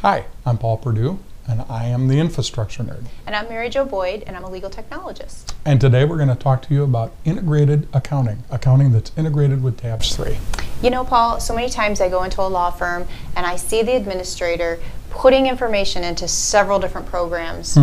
Hi, I'm Paul Perdue, and I am the infrastructure nerd. And I'm Mary Jo Boyd, and I'm a legal technologist. And today we're going to talk to you about integrated accounting that's integrated with Tabs3. You know, Paul, so many times I go into a law firm and I see the administrator putting information into several different programs.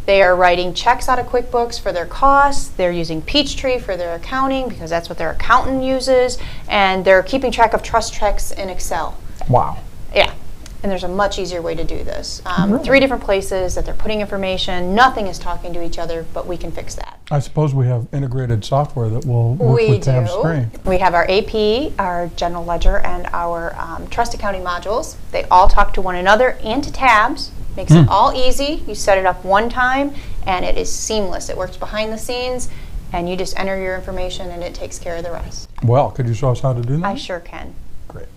They are writing checks out of QuickBooks for their costs, they're using Peachtree for their accounting because that's what their accountant uses, and they're keeping track of trust checks in Excel. Wow. Yeah. And there's a much easier way to do this. Really? 3 different places that they're putting information, nothing is talking to each other, but we can fix that. I suppose we have integrated software that will work with Tabs3. We have our AP, our general ledger, and our trust accounting modules. They all talk to one another and to Tabs. Makes it all easy. You set it up one time and it is seamless. It works behind the scenes and you just enter your information and it takes care of the rest. Well, could you show us how to do that? I sure can. Great.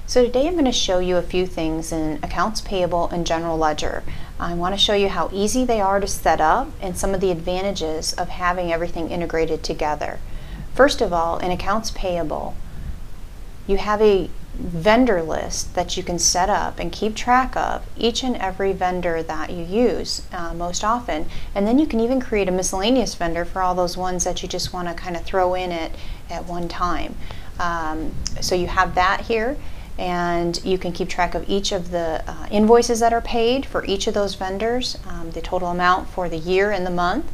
So today I'm going to show you a few things in accounts payable and general ledger. I want to show you how easy they are to set up and some of the advantages of having everything integrated together. First of all, in accounts payable, you have a vendor list that you can set up and keep track of each and every vendor that you use most often, and then you can even create a miscellaneous vendor for all those ones that you just want to kind of throw in at one time. So you have that here, and you can keep track of each of the invoices that are paid for each of those vendors, the total amount for the year and the month,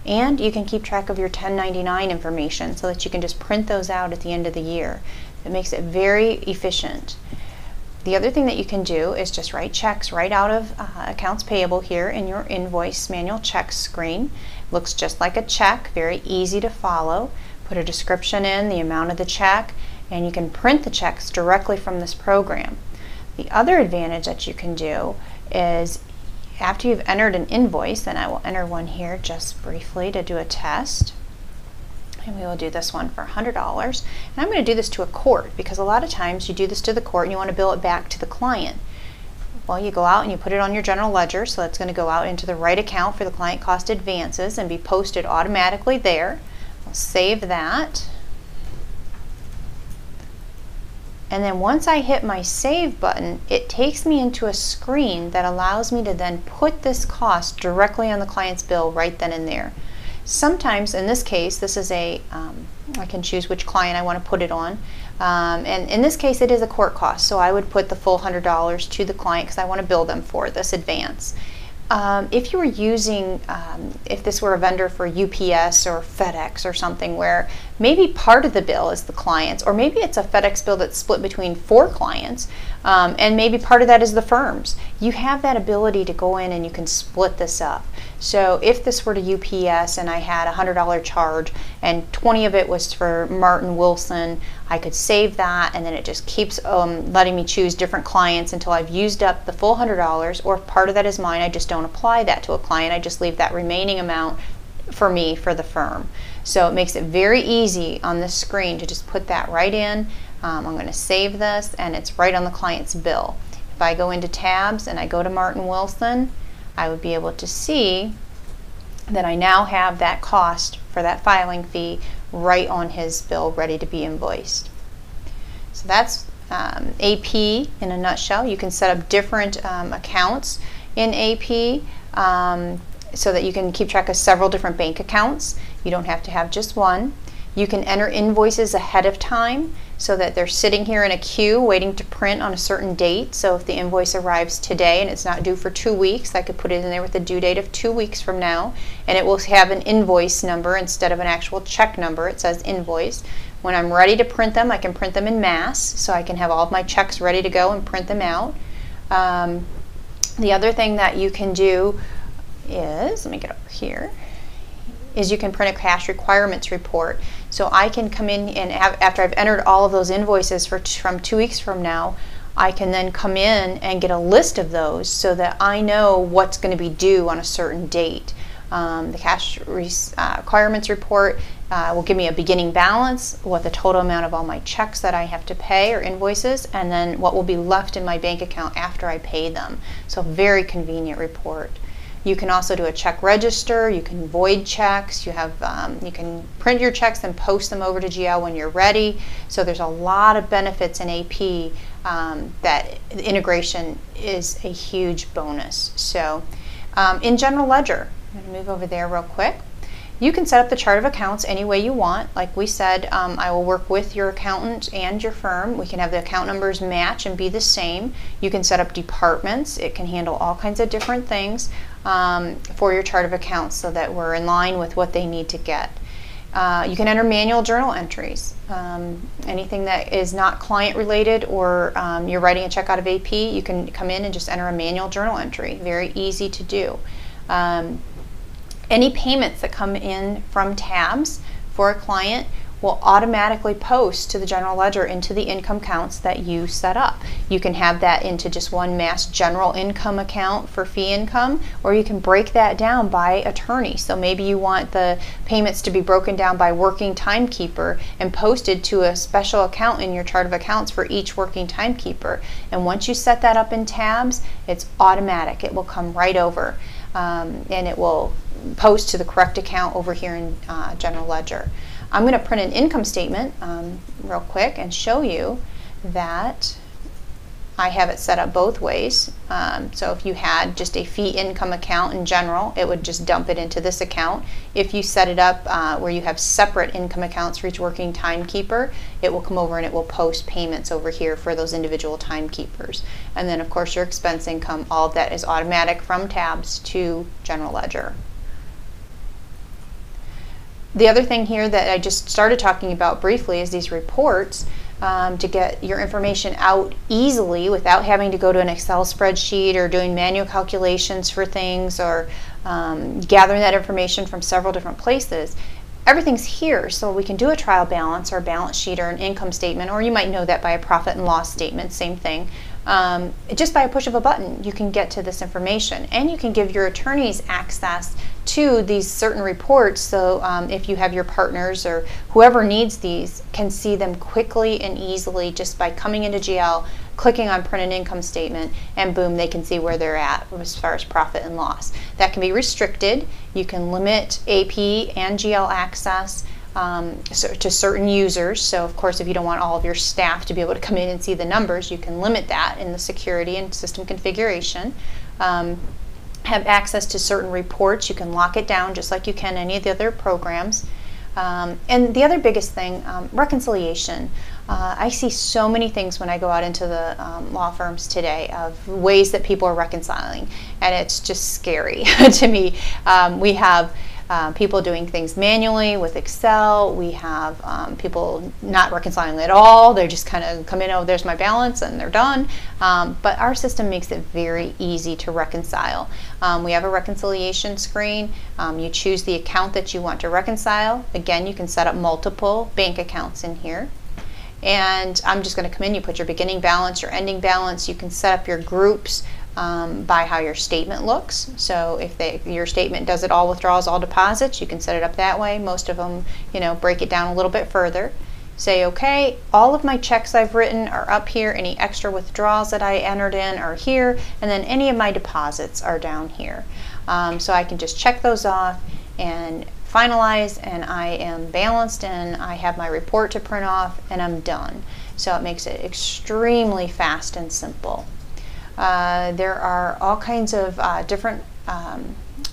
and you can keep track of your 1099 information so that you can just print those out at the end of the year. It makes it very efficient. The other thing that you can do is just write checks right out of accounts payable here in your invoice manual check screen. Looks just like a check, very easy to follow. Put a description in, the amount of the check, and you can print the checks directly from this program. The other advantage that you can do is after you've entered an invoice, and I will enter one here just briefly to do a test. And we will do this one for $100. And I'm going to do this to a court because a lot of times you do this to the court and you want to bill it back to the client. Well, you go out and you put it on your general ledger, so that's going to go out into the right account for the client cost advances and be posted automatically there. I'll save that. And then once I hit my save button, it takes me into a screen that allows me to then put this cost directly on the client's bill right then and there. Sometimes, in this case, this is I can choose which client I want to put it on. And in this case, it is a court cost, so I would put the full $100 to the client because I want to bill them for this advance. If you were using, if this were a vendor for UPS or FedEx or something where maybe part of the bill is the client's, or maybe it's a FedEx bill that's split between 4 clients, and maybe part of that is the firm's, you have that ability to go in and you can split this up. So if this were to UPS and I had a $100 charge and 20 of it was for Martin Wilson, I could save that and then it just keeps letting me choose different clients until I've used up the full $100, or if part of that is mine, I just don't apply that to a client. I just leave that remaining amount for me for the firm. So it makes it very easy on this screen to just put that right in. I'm going to save this and it's right on the client's bill. If I go into Tabs and I go to Martin Wilson, I would be able to see that I now have that cost for that filing fee right on his bill ready to be invoiced. So that's AP in a nutshell. You can set up different accounts in AP so that you can keep track of several different bank accounts. You don't have to have just one. You can enter invoices ahead of time so that they're sitting here in a queue waiting to print on a certain date. So if the invoice arrives today and it's not due for 2 weeks, I could put it in there with a due date of 2 weeks from now, and it will have an invoice number instead of an actual check number. It says invoice. When I'm ready to print them, I can print them in mass, so I can have all of my checks ready to go and print them out. The other thing that you can do is, let me get over here, is you can print a cash requirements report. So I can come in and after I've entered all of those invoices from 2 weeks from now, I can then come in and get a list of those so that I know what's going to be due on a certain date. The cash requirements report will give me a beginning balance, what the total amount of all my checks that I have to pay or invoices, and then what will be left in my bank account after I pay them. So very convenient report. You can also do a check register. You can void checks. You can print your checks and post them over to GL when you're ready. So there's a lot of benefits in AP that the integration is a huge bonus. So in General Ledger, I'm going to move over there real quick. You can set up the chart of accounts any way you want. Like we said, I will work with your accountant and your firm. We can have the account numbers match and be the same. You can set up departments. It can handle all kinds of different things for your chart of accounts so that we're in line with what they need to get. You can enter manual journal entries. Anything that is not client related or you're writing a check out of AP, you can come in and just enter a manual journal entry. Very easy to do. Any payments that come in from Tabs for a client will automatically post to the general ledger into the income counts that you set up. You can have that into just one mass general income account for fee income, or you can break that down by attorney. So maybe you want the payments to be broken down by working timekeeper and posted to a special account in your chart of accounts for each working timekeeper. And once you set that up in Tabs, it's automatic. It will come right over. And it will post to the correct account over here in General Ledger. I'm going to print an income statement real quick and show you that I have it set up both ways. So if you had just a fee income account in general, it would just dump it into this account. If you set it up where you have separate income accounts for each working timekeeper, it will come over and it will post payments over here for those individual timekeepers. And then of course your expense income, all of that is automatic from Tabs to General Ledger. The other thing here that I just started talking about briefly is these reports. To get your information out easily without having to go to an Excel spreadsheet or doing manual calculations for things or gathering that information from several different places. Everything's here, so we can do a trial balance or a balance sheet or an income statement, or you might know that by a profit and loss statement, same thing. Just by a push of a button, you can get to this information, and you can give your attorneys access to these certain reports, so if you have your partners or whoever needs these can see them quickly and easily just by coming into GL, clicking on print an income statement, and boom, they can see where they're at as far as profit and loss. That can be restricted. You can limit AP and GL access to certain users. So of course, if you don't want all of your staff to be able to come in and see the numbers, you can limit that in the security and system configuration. Have access to certain reports. You can lock it down just like you can any of the other programs. And the other biggest thing, reconciliation. I see so many things when I go out into the law firms today of ways that people are reconciling, and it's just scary to me. We have people doing things manually with Excel. We have people not reconciling at all. They just kind of come in, oh, there's my balance, and they're done. But our system makes it very easy to reconcile. We have a reconciliation screen. You choose the account that you want to reconcile. Again, you can set up multiple bank accounts in here. And I'm just going to come in, you put your beginning balance, your ending balance. You can set up your groups by how your statement looks. So if your statement does it all withdrawals, all deposits, you can set it up that way. Most of them, break it down a little bit further. Say, okay, all of my checks I've written are up here. Any extra withdrawals that I entered in are here. And then any of my deposits are down here. So I can just check those off and finalize, and I am balanced, and I have my report to print off, and I'm done. So it makes it extremely fast and simple. There are all kinds of different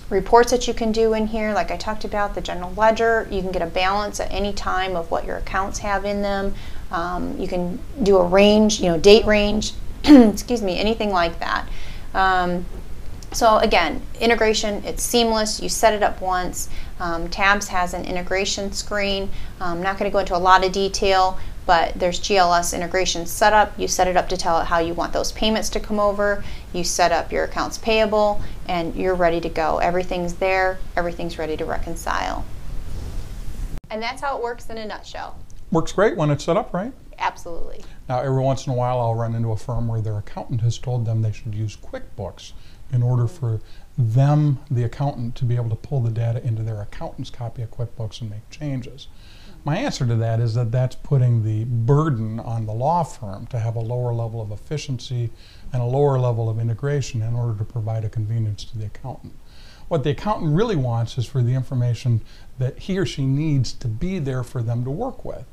reports that you can do in here. Like I talked about, the general ledger, you can get a balance at any time of what your accounts have in them. You can do a range, date range, excuse me, anything like that. So again, integration, it's seamless. You set it up once. Tabs has an integration screen. I'm not going to go into a lot of detail, but there's GLS integration setup. You set it up to tell it how you want those payments to come over. You set up your accounts payable, and you're ready to go. Everything's there. Everything's ready to reconcile. And that's how it works in a nutshell. Works great when it's set up, right? Absolutely. Now, every once in a while, I'll run into a firm where their accountant has told them they should use QuickBooks in order for them, the accountant, to be able to pull the data into their accountant's copy of QuickBooks and make changes. My answer to that is that that's putting the burden on the law firm to have a lower level of efficiency and a lower level of integration in order to provide a convenience to the accountant. What the accountant really wants is for the information that he or she needs to be there for them to work with.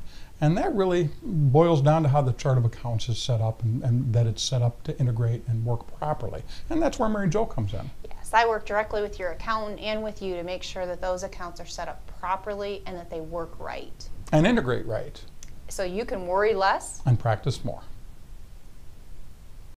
And that really boils down to how the chart of accounts is set up and that it's set up to integrate and work properly. And that's where Mary Jo comes in. Yes, I work directly with your accountant and with you to make sure that those accounts are set up properly and that they work right. And integrate right. So you can worry less And practice more.